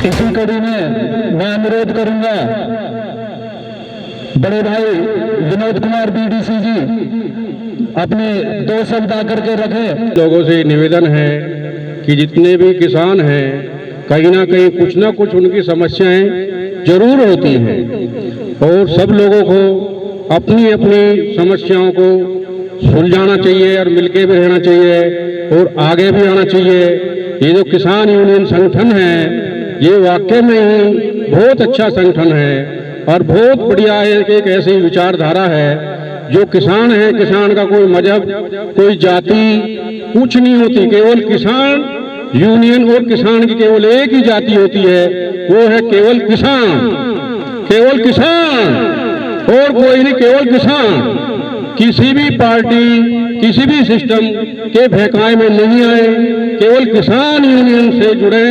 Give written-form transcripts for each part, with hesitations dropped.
इसी कड़ी में मैं अनुरोध करूंगा बड़े भाई विनोद कुमार बीडीसी जी अपने 2 शब्द आकर के रखें। लोगों से निवेदन है कि जितने भी किसान हैं कहीं ना कुछ उनकी समस्याएं जरूर होती हैं और सब लोगों को अपनी अपनी समस्याओं को सुलझाना चाहिए और मिलके भी रहना चाहिए और आगे भी आना चाहिए। ये जो किसान यूनियन संगठन है ये वाकई में ही बहुत अच्छा संगठन है और बहुत बढ़िया एक ऐसी विचारधारा है जो किसान है, किसान का कोई मजहब कोई जाति कुछ नहीं होती, केवल किसान यूनियन और किसान की केवल एक ही जाति होती है, वो है केवल किसान, केवल किसान और कोई नहीं, केवल किसान। किसी भी पार्टी किसी भी सिस्टम के बहकावे में नहीं आए, केवल किसान यूनियन से जुड़े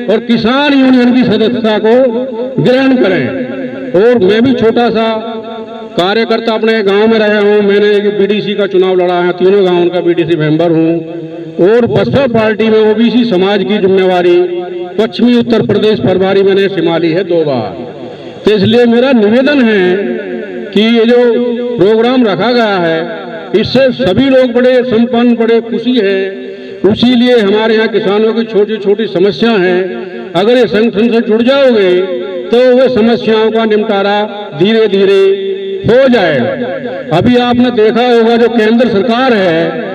और किसान यूनियन की सदस्यता को ग्रहण करें। और मैं भी छोटा सा कार्यकर्ता अपने गांव में रहा हूं, मैंने बीडीसी का चुनाव लड़ा है, तीनों गांवों का बीडीसी मेंबर हूं और बसपा पार्टी में ओबीसी समाज की जिम्मेवारी पश्चिमी उत्तर प्रदेश प्रभारी मैंने संभाली है 2 बार। तो इसलिए मेरा निवेदन है कि ये जो प्रोग्राम रखा गया है इससे सभी लोग बड़े संपन्न बड़े खुशी है। इसीलिए हमारे यहाँ किसानों की छोटी छोटी समस्या हैं, अगर ये संगठन से जुड़ जाओगे तो वे समस्याओं का निपटारा धीरे धीरे हो जाएगा। अभी आपने देखा होगा जो केंद्र सरकार है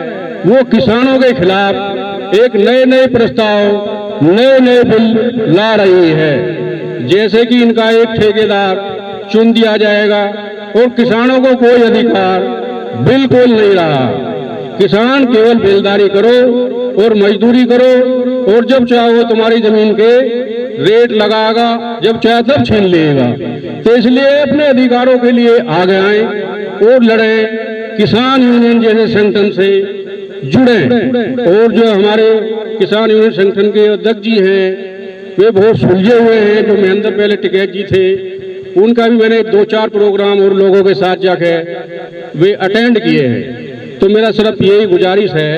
वो किसानों के खिलाफ एक नए प्रस्ताव नए बिल ला रही है, जैसे कि इनका एक ठेकेदार चुन दिया जाएगा और किसानों को कोई अधिकार बिल्कुल नहीं रहा। किसान केवल बेलदारी करो और मजदूरी करो और जब चाहो तुम्हारी जमीन के रेट लगाएगा, जब चाहे तब छीन लेगा। तो इसलिए अपने अधिकारों के लिए आगे आए और लड़े, किसान यूनियन जैसे संगठन से जुड़े। और जो हमारे किसान यूनियन संगठन के अध्यक्ष जी हैं वे बहुत सुलझे हुए हैं, जो महेंद्र पहले टिकैत जी थे उनका भी मैंने 2-4 प्रोग्राम और लोगों के साथ जाकर वे अटेंड किए हैं। तो मेरा सिर्फ यही गुजारिश है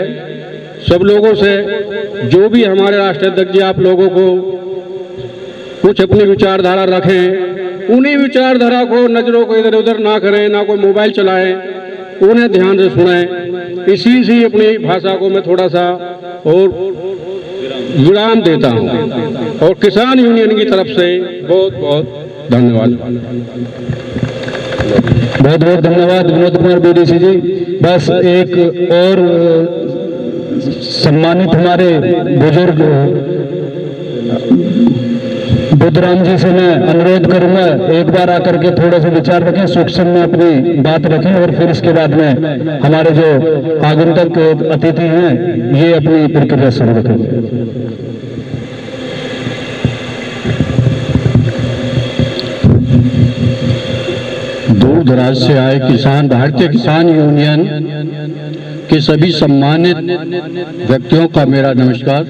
सब लोगों से, जो भी हमारे राष्ट्रीय अध्यक्ष जी आप लोगों को कुछ अपनी विचारधारा रखें, उन्हीं विचारधारा को नजरों को इधर उधर ना करें, ना कोई मोबाइल चलाएं, उन्हें ध्यान से सुनें। इसी से अपनी भाषा को मैं थोड़ा सा और विराम देता हूं और किसान यूनियन की तरफ से बहुत बहुत धन्यवाद। बहुत बहुत धन्यवाद विनोद कुमार बीडीसी जी। बस एक और सम्मानित हमारे बुजुर्ग बुद्धराम जी से मैं अनुरोध करूंगा एक बार आकर के थोड़े से विचार रखें, सूक्ष्म में अपनी बात रखें और फिर इसके बाद में हमारे जो आगंतुक अतिथि हैं ये अपनी प्रतिक्रिया शुरू रखेंगे। दूर दराज से आए किसान, भारतीय किसान यूनियन के सभी सम्मानित व्यक्तियों का मेरा नमस्कार।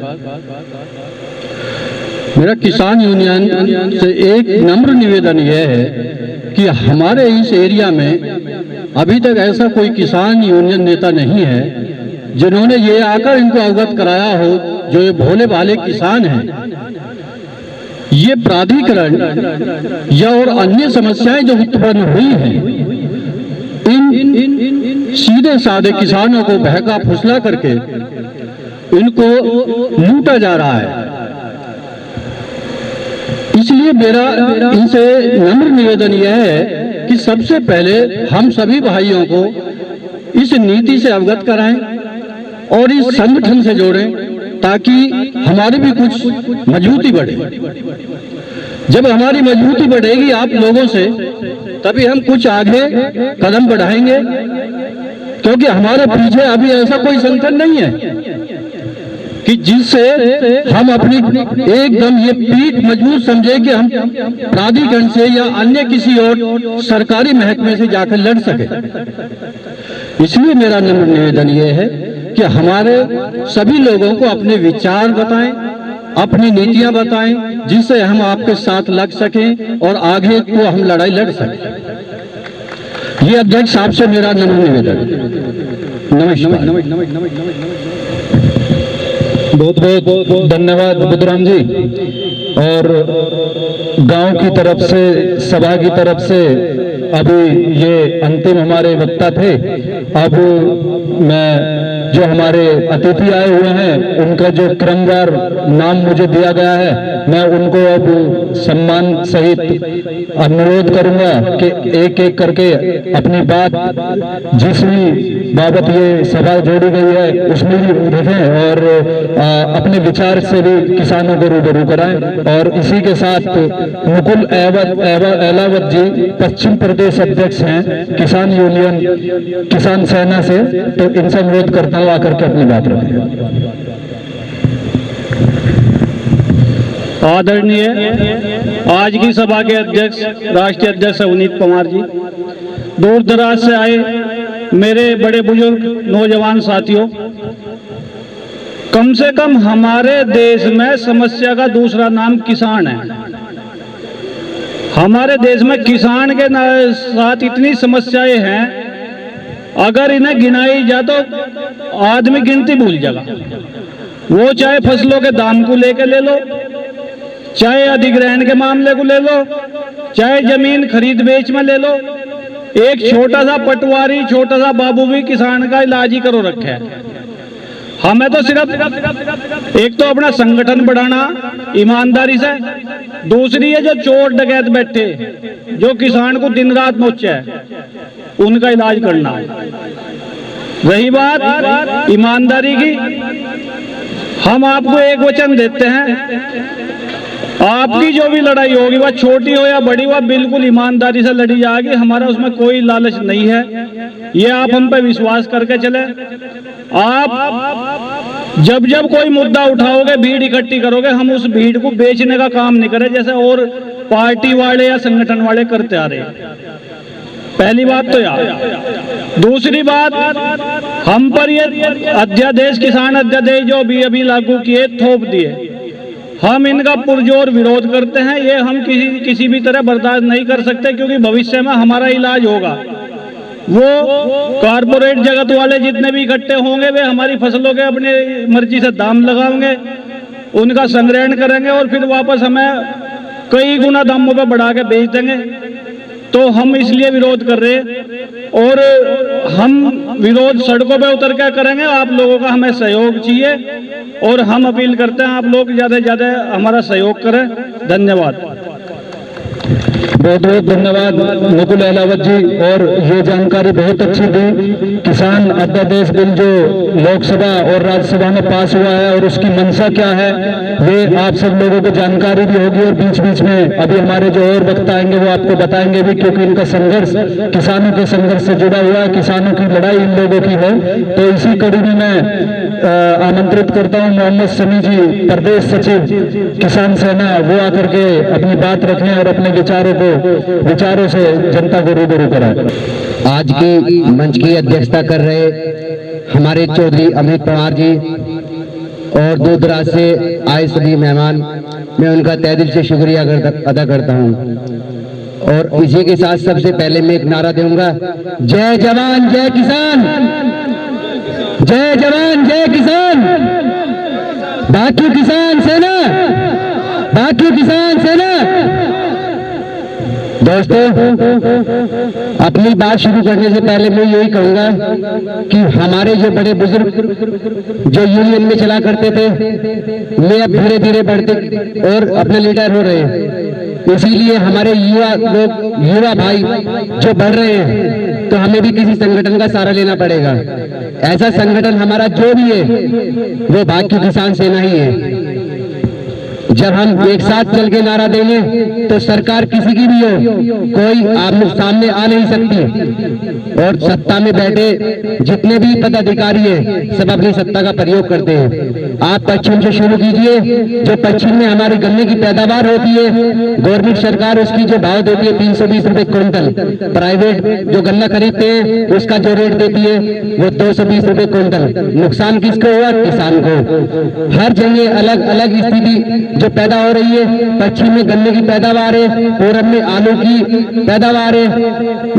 मेरा किसान यूनियन से एक नम्र निवेदन यह है कि हमारे इस एरिया में अभी तक ऐसा कोई किसान यूनियन नेता नहीं है जिन्होंने ये आकर इनको अवगत कराया हो जो ये भोले भाले किसान हैं, ये प्राधिकरण या और अन्य समस्याएं जो उत्पन्न हुई हैं इन सीधे साधे किसानों को बहका फुसला करके इनको लूटा जा रहा है। इसलिए मेरा इनसे नम्र निवेदन यह है कि सबसे पहले हम सभी भाइयों को इस नीति से अवगत कराएं और इस संगठन से जोड़ें ताकि हमारी भी कुछ मजबूती बढ़े। जब हमारी मजबूती बढ़ेगी आप लोगों से तभी हम कुछ आगे कदम बढ़ाएंगे, क्योंकि हमारे पीछे अभी ऐसा कोई संगठन नहीं है कि जिससे हम अपनी एकदम ये पीठ मजबूत समझे कि हम प्राधिकरण से या अन्य किसी और सरकारी महकमे से जाकर लड़ सके। इसलिए मेरा नम्र निवेदन ये है कि हमारे सभी लोगों को अपने विचार बताएं, अपनी नीतियां बताएं, जिससे हम आपके साथ लग सकें और आगे को हम लड़ाई लड़ सकें। ये अध्यक्ष साहब से मेरा नम्र निवेदन। नमस्कार। बहुत बहुत धन्यवाद बुद्धराम जी। और गांव की तरफ से, सभा की तरफ से अभी ये अंतिम हमारे वक्ता थे। अब मैं जो हमारे अतिथि आए हुए हैं उनका जो क्रमवार नाम मुझे दिया गया है, मैं उनको अब सम्मान सहित अनुरोध करूंगा कि एक एक करके अपनी बात जिस भी बाबत ये सभा जोड़ी गई है उसमें भी रखें और अपने विचार से भी किसानों को रूबरू कराएं। और इसी के साथ मुकुल अहलावत जी पश्चिम प्रदेश अध्यक्ष हैं किसान यूनियन किसान सेना से, तो इनसे अनुरोध करता हूं आकर के अपनी बात रखें। आदरणीय आज की सभा के अध्यक्ष राष्ट्रीय अध्यक्ष अवनीत पवार जी, दूर दराज से आए मेरे बड़े बुजुर्ग नौजवान साथियों, कम से कम हमारे देश में समस्या का दूसरा नाम किसान है। हमारे देश में किसान के साथ इतनी समस्याएं हैं, अगर इन्हें गिनाई जाए तो आदमी गिनती भूल जाएगा। वो चाहे फसलों के दाम को लेके ले लो, चाहे अधिग्रहण के मामले को ले लो, चाहे जमीन खरीद बेच में ले लो, एक छोटा सा पटवारी, छोटा सा बाबू भी किसान का इलाज ही करो रखे है। हमें तो सिर्फ एक तो अपना संगठन बढ़ाना ईमानदारी से, दूसरी है जो चोर डकैत बैठे जो किसान को दिन रात नोचे है उनका इलाज करना। रही बात ईमानदारी की, हम आपको एक वचन देते हैं, आपकी जो भी लड़ाई होगी वह छोटी हो या बड़ी, वह बिल्कुल ईमानदारी से लड़ी जाएगी। हमारा उसमें कोई लालच नहीं है, ये आप हम पे विश्वास करके चले। आप जब जब कोई मुद्दा उठाओगे, भीड़ इकट्ठी करोगे, हम उस भीड़ को बेचने का काम नहीं करें जैसे और पार्टी वाले या संगठन वाले करते आ रहे हैं। पहली बात तो यार। दूसरी बात, हम पर ये अध्यादेश, किसान अध्यादेश जो अभी लागू किए, थोप दिए, हम इनका पुरजोर विरोध करते हैं। ये हम किसी भी तरह बर्दाश्त नहीं कर सकते, क्योंकि भविष्य में हमारा इलाज होगा। वो कारपोरेट जगत वाले जितने भी इकट्ठे होंगे वे हमारी फसलों के अपनी मर्जी से दाम लगाएंगे, उनका संग्रहण करेंगे और फिर वापस हमें कई गुना दामों पे बढ़ा के बेच देंगे। तो हम इसलिए विरोध कर रहे हैं और हम विरोध सड़कों पे उतर के करेंगे। आप लोगों का हमें सहयोग चाहिए और हम अपील करते हैं आप लोग ज्यादा से ज्यादा हमारा सहयोग करें। धन्यवाद। बहुत बहुत धन्यवाद मुकुल अहलावत जी, और ये जानकारी बहुत अच्छी दी। किसान अध्यादेश बिल जो लोकसभा और राज्यसभा में पास हुआ है और उसकी मंशा क्या है, वे आप सब लोगों को जानकारी भी होगी और बीच बीच में अभी हमारे जो और वक्ता आएंगे वो आपको बताएंगे भी, क्योंकि इनका संघर्ष किसानों के संघर्ष से जुड़ा हुआ है, किसानों की लड़ाई इन लोगों की है। तो इसी कड़ी में मैं आमंत्रित करता हूँ मोहम्मद समी जी, प्रदेश सचिव किसान सेना, वो आकर के अपनी बात रखें और अपने विचारों से जनता को रूबरू कराएं। आज की मंच की अध्यक्षता कर रहे हमारे चौधरी अमित पवार जी और दूर दराज से आए सभी मेहमान, मैं उनका तहे दिल से शुक्रिया अदा करता हूं। और इसी के साथ सबसे पहले मैं एक नारा दूंगा, जय जवान जय किसान, जय जवान जय किसान, बाकी किसान सेना, बाकी किसान सेना। दोस्तों, अपनी बात शुरू करने से पहले मैं यही कहूंगा कि हमारे जो बड़े बुजुर्ग जो यूनियन में चला करते थे, वे अब धीरे धीरे बढ़ते और अपने लीडर हो रहे हैं। इसीलिए हमारे युवा भाई जो बढ़ रहे हैं, तो हमें भी किसी संगठन का सहारा लेना पड़ेगा। ऐसा संगठन हमारा जो भी है वो बाकी किसान सेना ही है। जब हम एक साथ चल के नारा देंगे तो सरकार किसी की भी हो, कोई आमने सामने आ नहीं सकती। और सत्ता में बैठे जितने भी पदाधिकारी हैं, सब अपनी सत्ता का प्रयोग करते हैं। आप पश्चिम से शुरू कीजिए। जो पश्चिम में हमारी गन्ने की पैदावार होती है, गवर्नमेंट सरकार उसकी जो भाव देती है 320 रुपए क्विंटल, प्राइवेट जो गन्ना खरीदते हैं उसका जो रेट देती है वो 220 रुपए क्विंटल। नुकसान किसको हुआ? किसान को। हर जगह अलग अलग स्थिति जो पैदा हो रही है। पश्चिम में गन्ने की पैदावार है, पूरब में आलू की पैदावार है,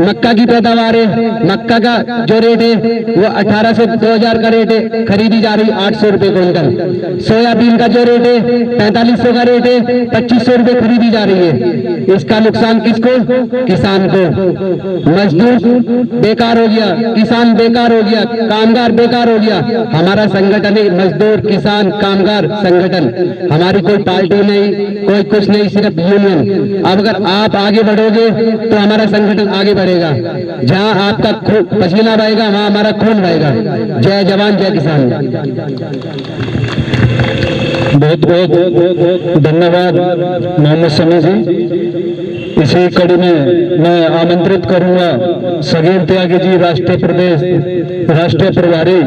मक्का की पैदावार है। मक्का का जो रेट है वो 18 से 2000 का रेट है, खरीदी जा रही 800 रुपए क्विंटल। क्विंटल। सोयाबीन का जो रेट है 4500 का रेट है, 2500 रुपये खरीदी जा रही है। इसका नुकसान किसको? किसान को। मजदूर बेकार हो गया, किसान बेकार हो गया, कामगार बेकार हो गया। हमारा संगठन है मजदूर किसान कामगार संगठन, हमारी कोई पार्टी नहीं, कोई कुछ नहीं, सिर्फ यूनियन। अब अगर आप आगे बढ़ोगे तो हमारा संगठन आगे बढ़ेगा। जहां आपका पसीना बहेगा वहां हमारा खून बहेगा। जय जवान जय किसान। बहुत बहुत धन्यवाद मोहम्मद शमी जी। इसी कड़ी में मैं आमंत्रित करूंगा सगीर त्यागी जी, राष्ट्रीय प्रभारी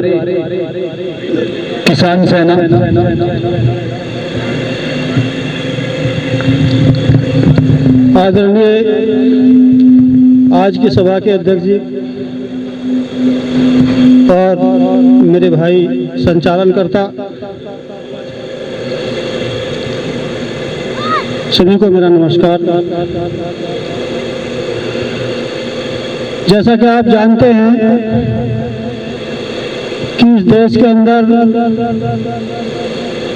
किसान सेना। आदरणीय आज की सभा के अध्यक्ष जी और मेरे भाई संचालनकर्ता, सभी को मेरा नमस्कार। जैसा कि आप जानते हैं कि इस देश के अंदर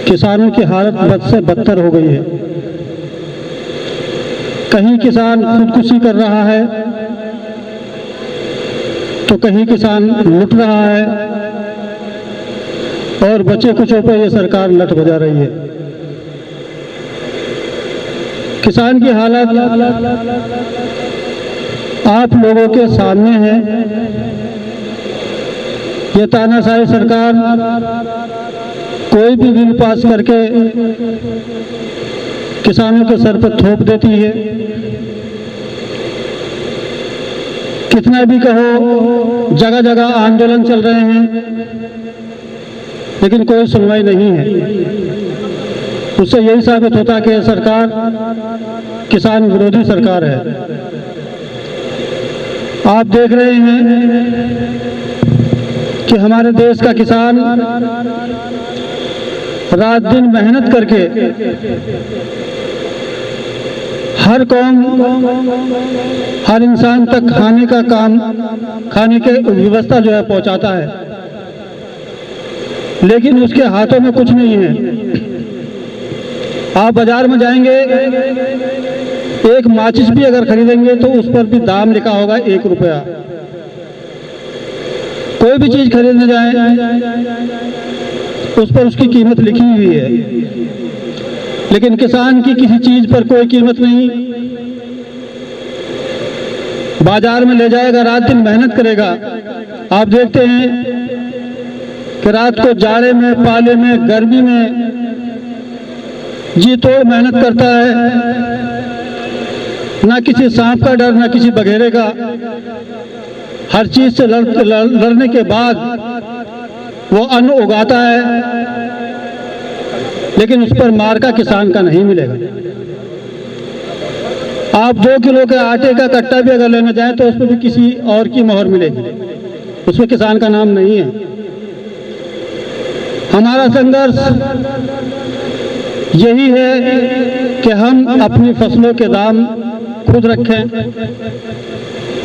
किसानों की हालत बद से बदतर हो गई है। कहीं किसान खुदकुशी कर रहा है तो कहीं किसान लुट रहा है और बचे कुचों पे ये सरकार लठ बजा रही है। किसान की हालत आप लोगों के सामने है। ये तानाशाही सरकार कोई भी बिल पास करके किसानों के सर पर थोप देती है। कितना भी कहो, जगह जगह आंदोलन चल रहे हैं, लेकिन कोई सुनवाई नहीं है। उससे यही साबित होता कि सरकार किसान विरोधी सरकार है। आप देख रहे हैं कि हमारे देश का किसान रात दिन मेहनत करके हर कौम, हर इंसान तक खाने का काम, खाने के व्यवस्था जो है पहुंचाता है, लेकिन उसके हाथों में कुछ नहीं है। आप बाजार में जाएंगे, एक माचिस भी अगर खरीदेंगे तो उस पर भी दाम लिखा होगा 1 रुपया। कोई भी चीज खरीदने जाए उस पर उसकी कीमत लिखी हुई है, लेकिन किसान की किसी चीज पर कोई कीमत नहीं। बाजार में ले जाएगा, रात दिन मेहनत करेगा। आप देखते हैं कि रात को जाड़े में, पाले में, गर्मी में जी तोड़ मेहनत करता है। ना किसी सांप का डर, ना किसी बघेरे का। हर चीज से लड़ने के बाद वो अन्न उगाता है, लेकिन उस पर मार्का किसान का नहीं मिलेगा। आप 2 किलो के आटे का कट्टा भी अगर लेने जाएं तो उस पर भी किसी और की मोहर मिलेगी, उसमें किसान का नाम नहीं है। हमारा संघर्ष यही है कि हम अपनी फसलों के दाम खुद रखें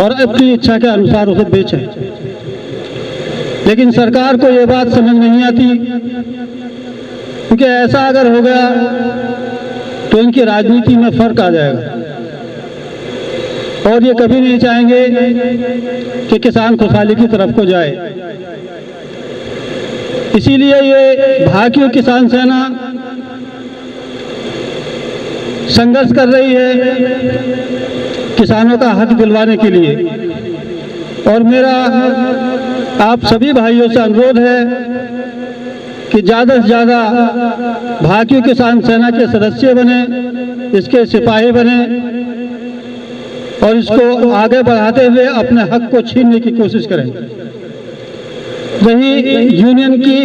और अपनी इच्छा के अनुसार उसे बेचें। लेकिन सरकार को ये बात समझ नहीं आती, क्योंकि ऐसा अगर हो गया तो इनकी राजनीति में फर्क आ जाएगा और ये कभी नहीं चाहेंगे कि किसान खुशहाली की तरफ को जाए। इसीलिए ये भारतीय किसान सेना संघर्ष कर रही है किसानों का हक दिलवाने के लिए। और मेरा आप सभी भाइयों से अनुरोध है कि ज़्यादा से ज़्यादा भारतीय किसान सेना के सदस्य बने, इसके सिपाही बने और इसको आगे बढ़ाते हुए अपने हक को छीनने की कोशिश करें। रही यूनियन की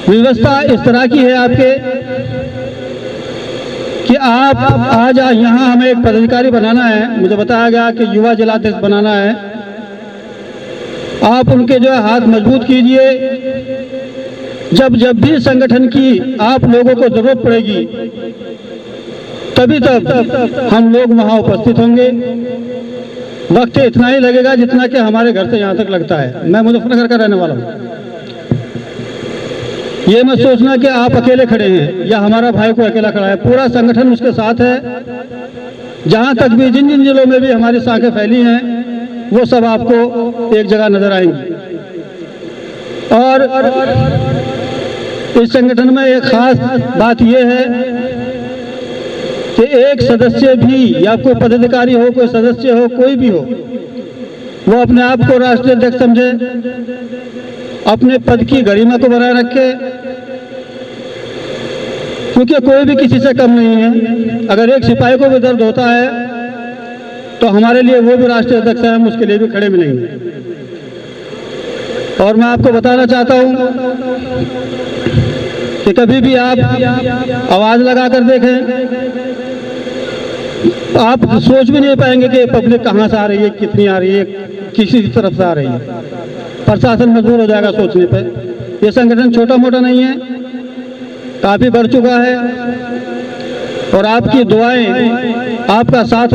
व्यवस्था इस तरह की है आपके कि आप आज यहाँ हमें एक पदाधिकारी बनाना है, मुझे बताया गया कि युवा जिलाध्यक्ष बनाना है। आप उनके जो है हाथ मजबूत कीजिए। जब भी संगठन की आप लोगों को जरूरत पड़ेगी तभी तब हम लोग वहाँ उपस्थित होंगे। वक्त इतना ही लगेगा जितना कि हमारे घर से यहाँ तक लगता है। मैं मुजफ्फरनगर का रहने वाला हूँ। ये मत सोचना कि आप अकेले खड़े हैं या हमारा भाई को अकेला खड़ा है, पूरा संगठन उसके साथ है। जहां तक भी जिन जिन जिलों में भी हमारी शाखें फैली हैं वो सब आपको एक जगह नजर आएंगी। और इस संगठन में एक खास बात यह है कि एक सदस्य भी या कोई पदाधिकारी हो, कोई सदस्य हो, कोई भी हो, वो अपने आप को राष्ट्रीय अध्यक्ष समझे, अपने पद की गरिमा को बनाए रखे, क्योंकि कोई भी किसी से कम नहीं है। अगर एक सिपाही को भी दर्द होता है तो हमारे लिए वो भी राष्ट्रीय अध्यक्ष है, हम उसके लिए भी खड़े मिलेंगे। और मैं आपको बताना चाहता हूं कि कभी भी आप आवाज लगा कर देखें, आप सोच भी नहीं पाएंगे कि पब्लिक कहां से आ रही है, कितनी आ रही है, किसी तरफ से आ रही है। प्रशासन मजबूर हो जाएगा सोचने पे। ये संगठन छोटा मोटा नहीं है, काफी बढ़ चुका है। और आपकी दुआएं, आपका साथ